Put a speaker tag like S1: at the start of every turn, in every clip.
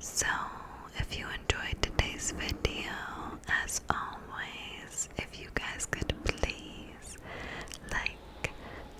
S1: So, if you enjoyed today's video, as always, if you guys could please like,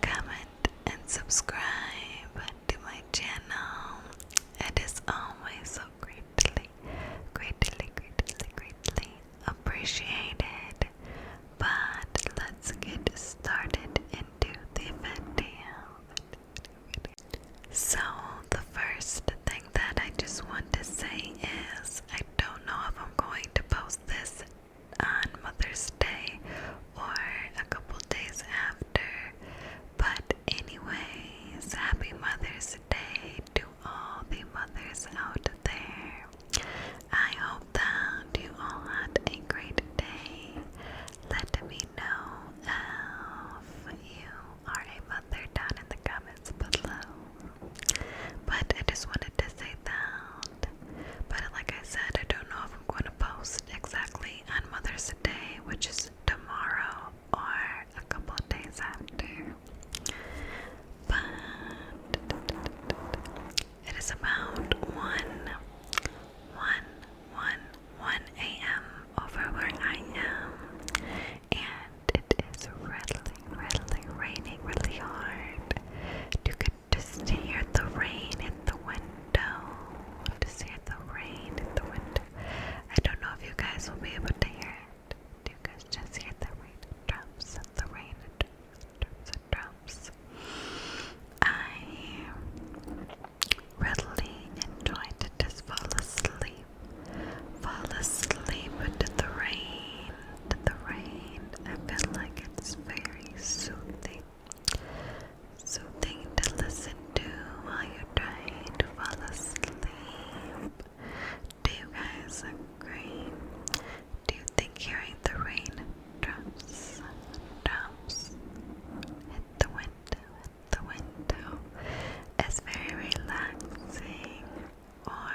S1: comment, and subscribe to my channel. It is always so greatly appreciated. But let's get started into the video. So, the first thing that I just want to say is I don't know if I'm going to post this on Mother's Day or a couple days after, but anyways, happy Mother's Day to all the mothers out there. I hope that you all had a great day. Let me know if you are a mother down in the comments below. But I just wanted to say that. But like I said, I don't know if I'm going to post exactly on Mother's Day, which is tomorrow, or a couple of days after. But it is about 1 a.m. over where I am, and it is really raining really hard. You could just hear the rain hit the window. Just hear the rain hit the window. I don't know if you guys will be able to hear it. Do you guys just hear the raindrops and the rain drops? I really enjoy to just fall asleep to the rain, I feel like it's very soothing to listen to while you're trying to fall asleep. Do you guys agree? Do you think hearing the rain drops hit the window is very relaxing, or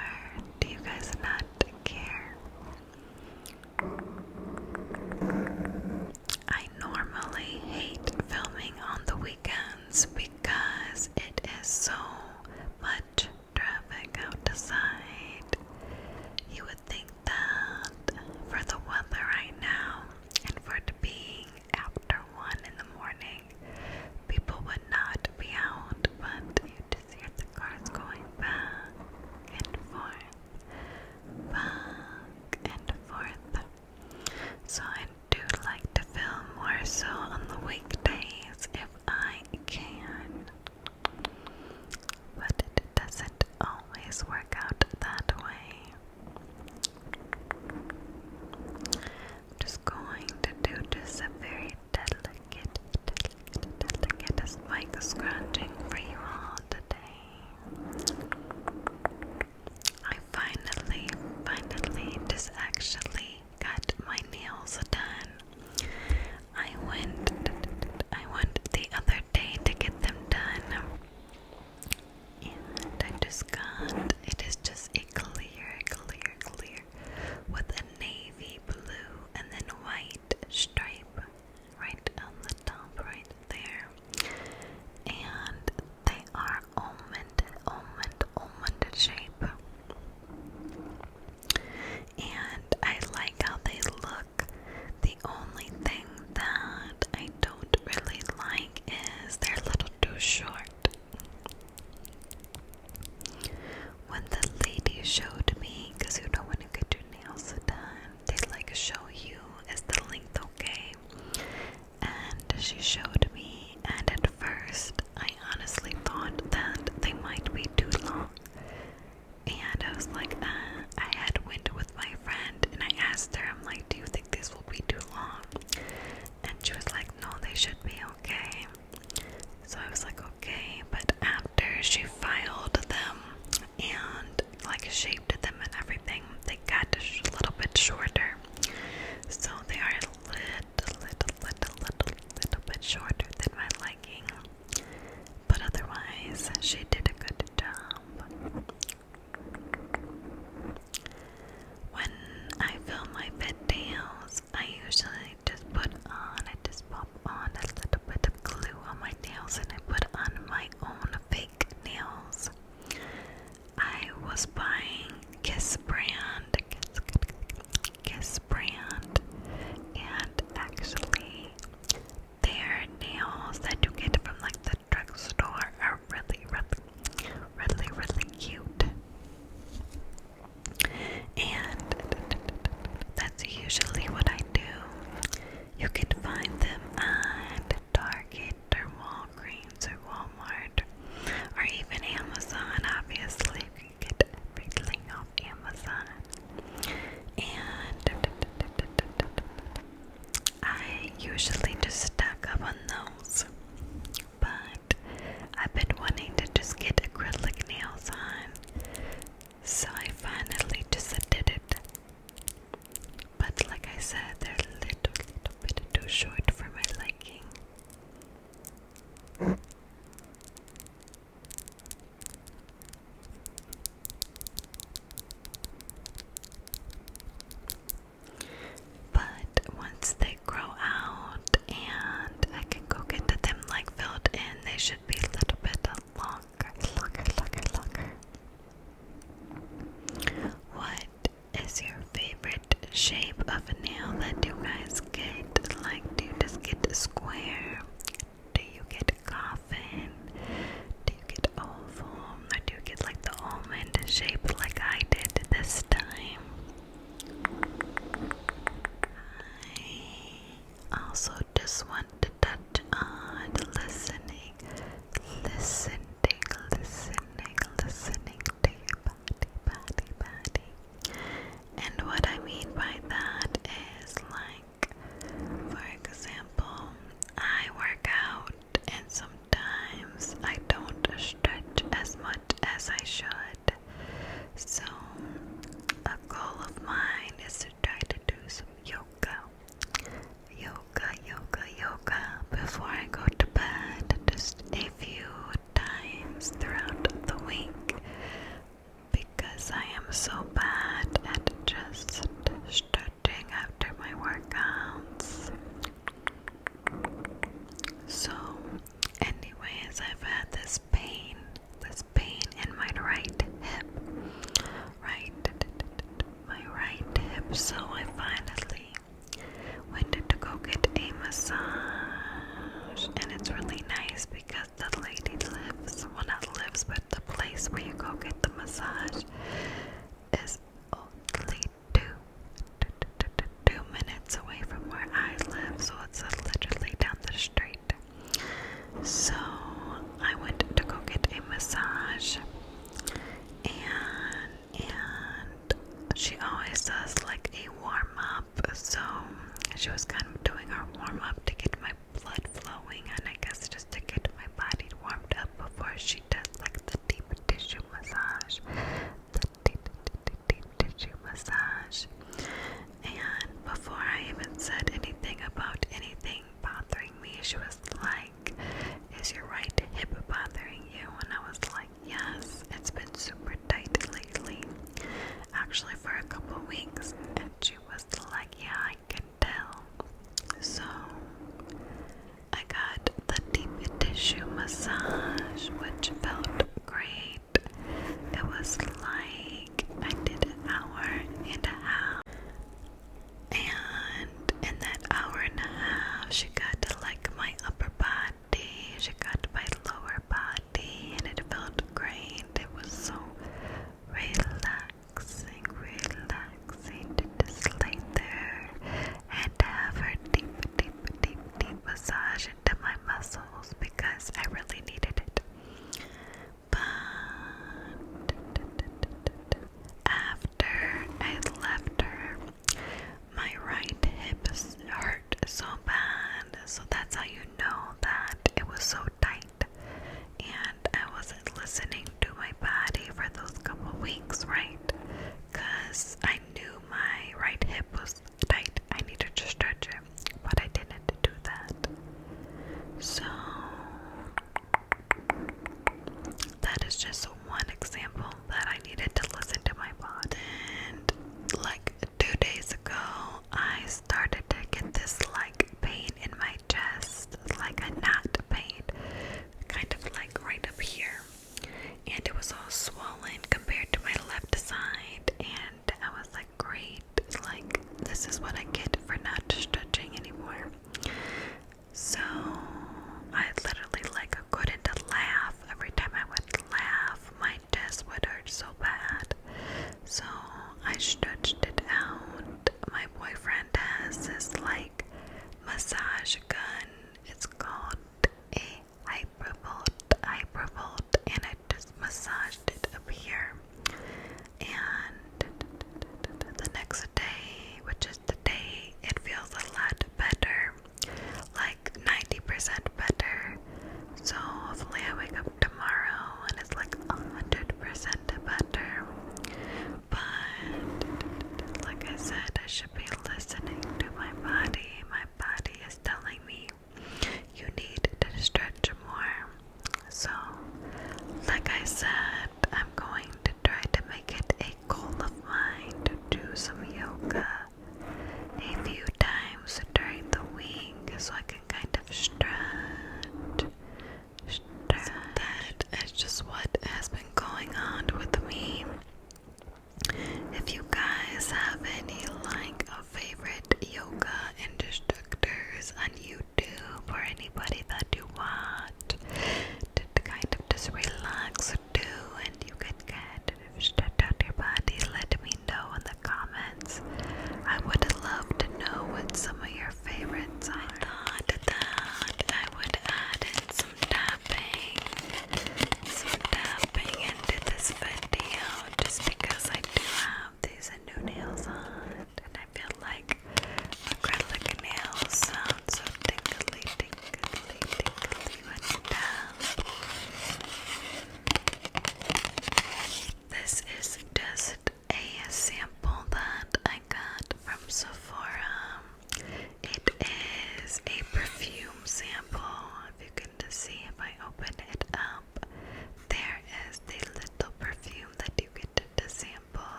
S1: do you guys not care? I normally hate filming on the weekends because it is so much traffic outside. You would think that for the weather right now and for it being after 1 in the morning, people would not be out, but you just hear the cars going back and forth. So I do like to film more so on the weekdays if I can, but it doesn't always work out that way. I'm just going to do just a very delicate mic scratching for you all today. I finally just actually got my nails done. I went the other day to get them done, and I just got, it is just a clear with a navy blue and then white stripe right on the top right there, and they are almond shape, and I like how they look. The only thing that I don't really like is they're a little too short. When the lady showed me, because you know when you get your nails done, they like show you, is the length okay? And she showed me, and at first I honestly thought that they might be too long. And I was like, I had went with my friend and I asked her, I'm like, do you think this will be too long? And she was like, no, they should be okay. So I was like, okay, but after she filed them and like shaped them and everything, they got a little bit shorter. So they are a little bit shorter than my liking. But otherwise, she did a good job. When I film my videos, I usually just pop on a little bit of glue on my nails, and I put on my own fake nails. I was buying Kiss brand. Kiss brand. And actually, their nails that you get from like the drugstore are really cute. And that's usually what I do. You can find them at Target or Walgreens or Walmart or even Amazon. Obviously, you can get everything off Amazon. And I usually just stack up on those, but I've been wanting to just get acrylic nails on, so I finally just did it. But like I said, they're a little bit too short for my liking. But once they grow out and I can go get them like filled in, they should be a little bit longer. What is your favorite shape of a nail that you guys get? Like, do you just get a square? Do you get a coffin? Do you get oval? Or do you get like the almond shape like I did this time? I also just want to touch on listening to your body. And what I mean by that is, like, for example, I work out and sometimes I don't stretch as much as I should. So a goal of mine is to try to do some yoga before I go to bed, just a few times throughout the week, because I am so bad at just stretching after my workouts. So anyways, I've had this pain in my right hip, so I finally went to go get a massage, and it's really nice because the lady lives, well, not lives, but the place where you go get the massage is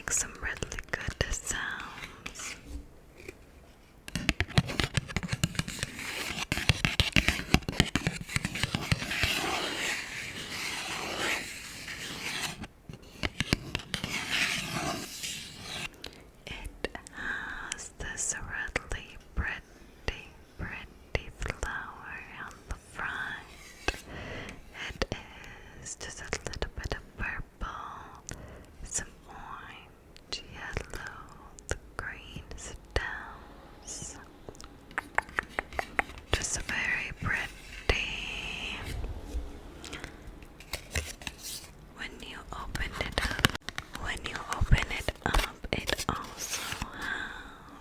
S1: make some really good sounds. It has this really pretty flower on the front. It is just a little bit of purple, some orange, yellow, the green stems. Just very pretty. When you open it up, it also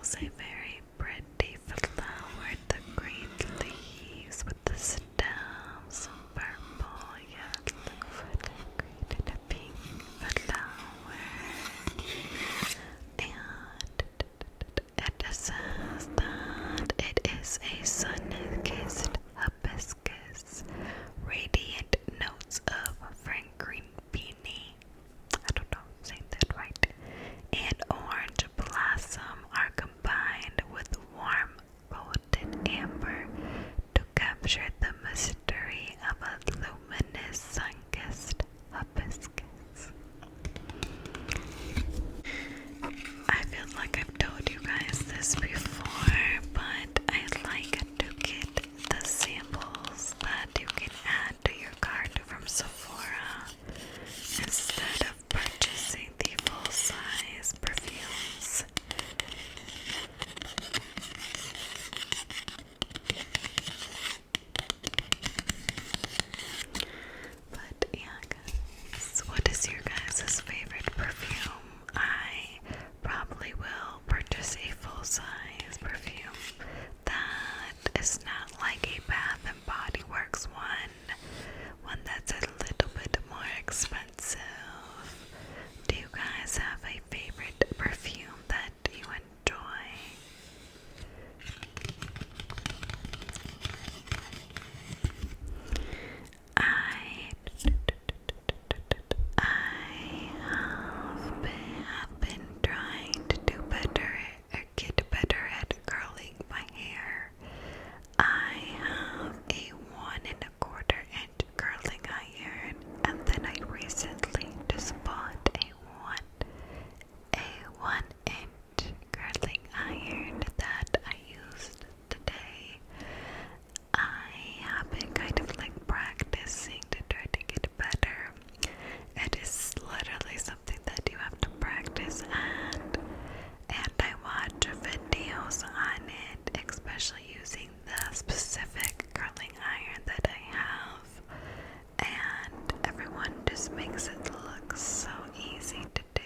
S1: has a very pretty flower, the green leaves with the stems, purple, yellow, green, and a pink flower. And it says that it is a sun-kissed hibiscus, radiant notes of fragrant peony. I don't know if I'm saying that right. And orange blossom are combined with warm golden amber to capture the mystery of a luminous sun-kissed hibiscus. I feel like I've told you guys this before, but I like to get the samples that you can add to your cart from Sephora instead of purchasing the full-size perfumes. But yeah, guys, what is your guys' favorite perfume? I probably will purchase a full-size perfume that is not like a Bath and Body Works one that's a little bit more expensive. Do you guys have a favorite perfume that you enjoy? I have been trying to do better or get better at curling my hair. I have a 1¼ inch curling iron, and then I recently just bought a 1 inch curling iron that I used today. I have been kind of like practicing to try to get better. It is literally something that you have to practice and I watch videos on it, especially using the specific curling iron that I have, and everyone just makes it look so easy to do,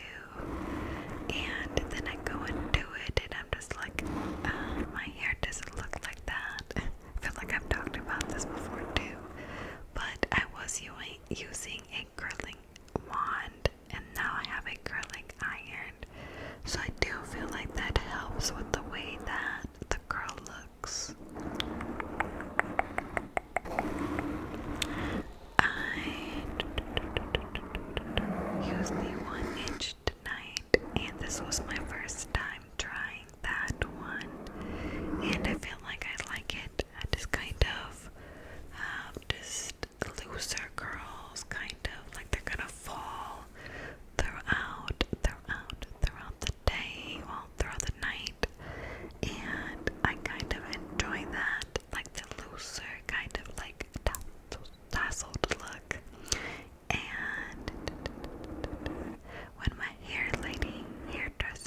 S1: and then I go and do it and I'm just like, my hair doesn't look like that. I feel like I've talked about this before too, but I was using a curling wand and now I have a curling iron, so I do feel like that helps with the way that the curl looks. I used the 1 inch tonight, and this was my first time trying that one, and I feel like I like it. I just kind of have just looser curls, kind of like they're gonna fall throughout the day, well, throughout the night, and I kind of enjoy that, like the looser, kind of like tasseled look. And when my hairdresser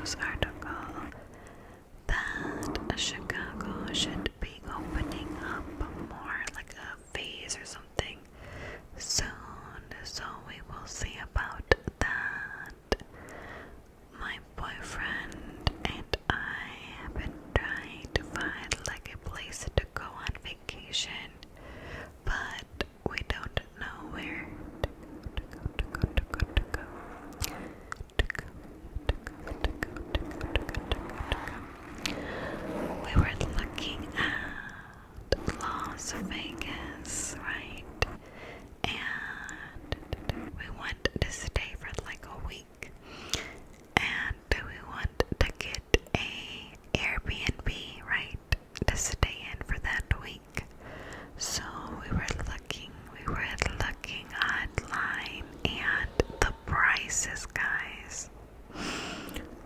S1: news article that Chicago should be opening up more, like a phase or something soon, so we will see about that. My boyfriend and I have been trying to find like a place to go on vacation, but we don't know where to go. We were looking at Las Vegas, right? And we want to stay for like a week, and we want to get a Airbnb, right, to stay in for that week. So we were looking online, and the prices, guys,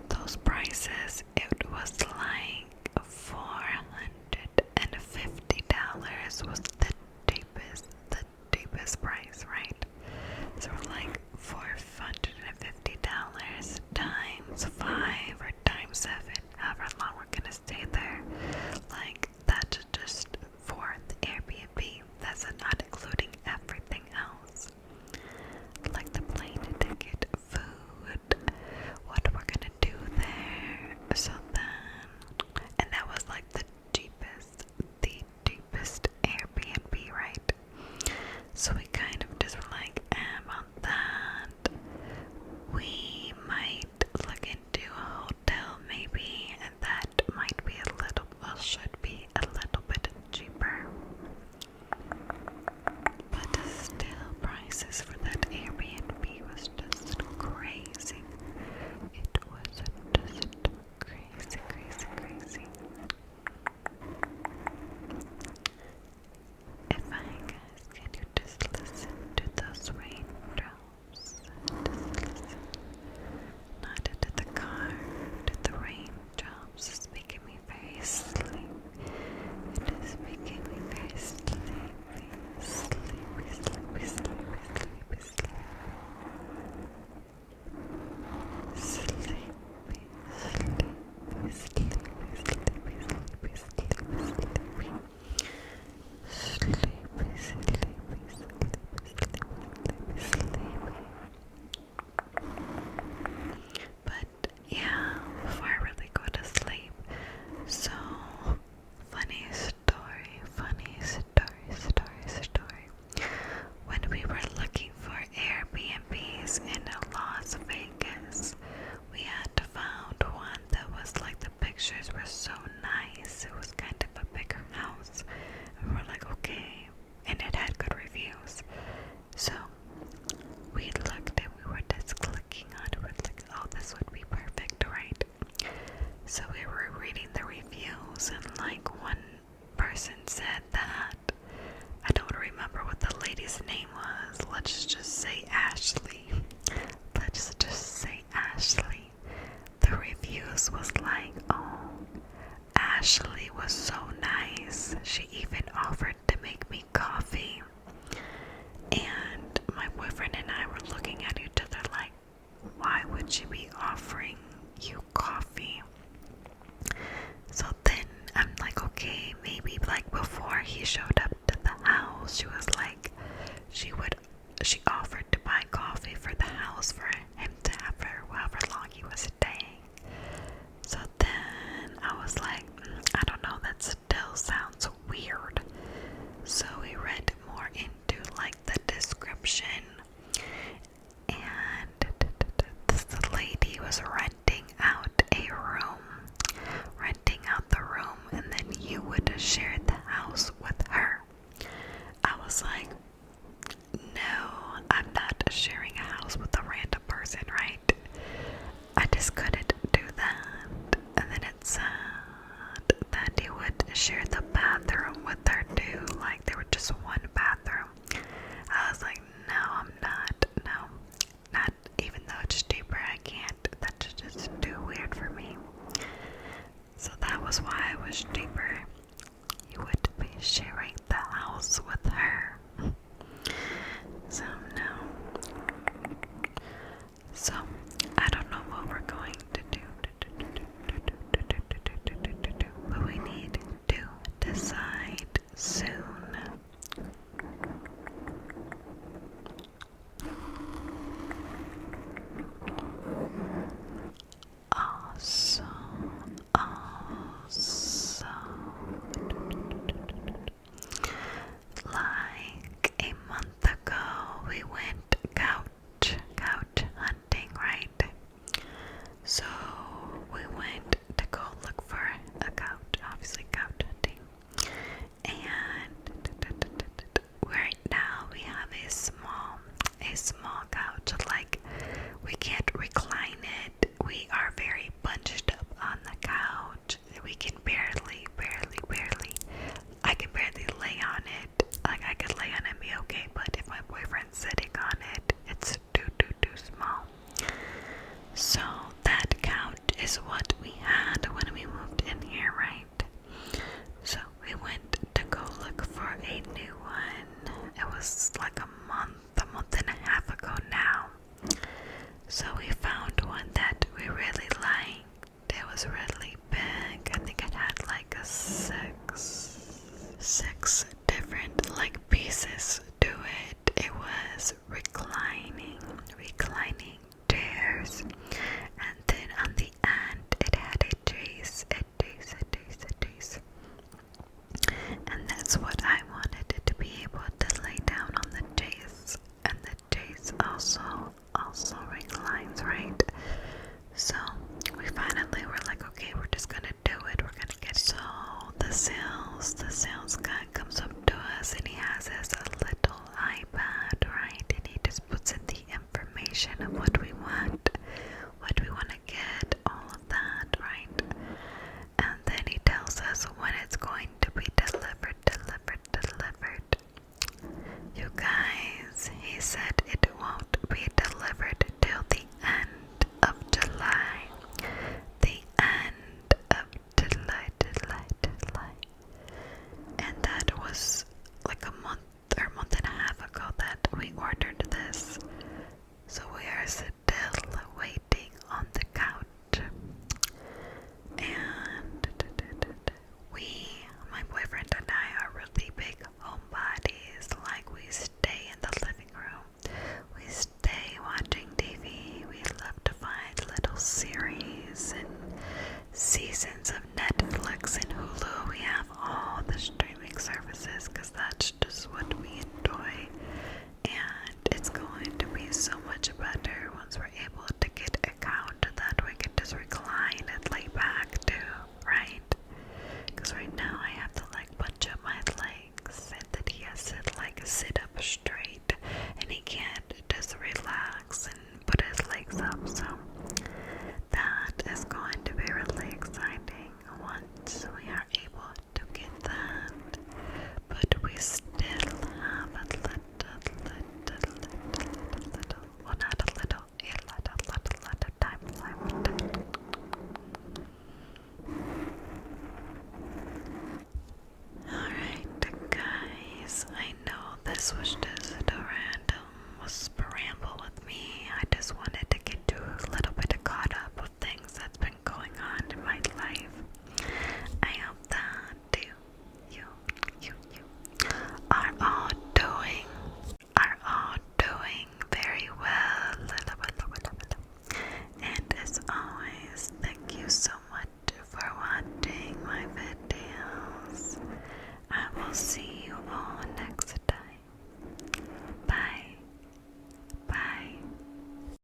S1: those prices, it was like $450 was the cheapest price, right? So we're like $450 times 5 or times 7, however long we're gonna stay there. Like, that's just for the Airbnb. That's not including everything else. Like the plane ticket, food, what we're gonna do there. So then, and that was like the cheapest Airbnb, right? So we kind of just were like, on that, we might look into a hotel maybe, and that might be should be a little bit cheaper. But still, prices for that Airbnb was just crazy. It was just crazy. If I guys, can you just listen to those raindrops? Just listen. Not to the car, to the raindrops. It's making me very sleepy. It is making me very sleepy. But yeah, before I really go to sleep, so funny story. When we were looking for Airbnbs in Las Vegas, we had to find one that was like, the pictures were so nice. It was kind of a bigger house. And we were like, okay, and it had good reviews. So we looked and we were just clicking on it. We're like, oh, this would be perfect, right? So we were reading the reviews, and like one person said that, I don't remember what the lady's name was. Let's just say Ashley. The reviews was like, oh, Ashley was so nice. She even offered to make me coffee. And my boyfriend and I were looking at each other like, why would she be offering you coffee? So then I'm like, okay, maybe like before he showed up to the house, she was like, she offered to buy coffee for the house for him to have for however long he was staying. So then I was like, I don't know, that's is what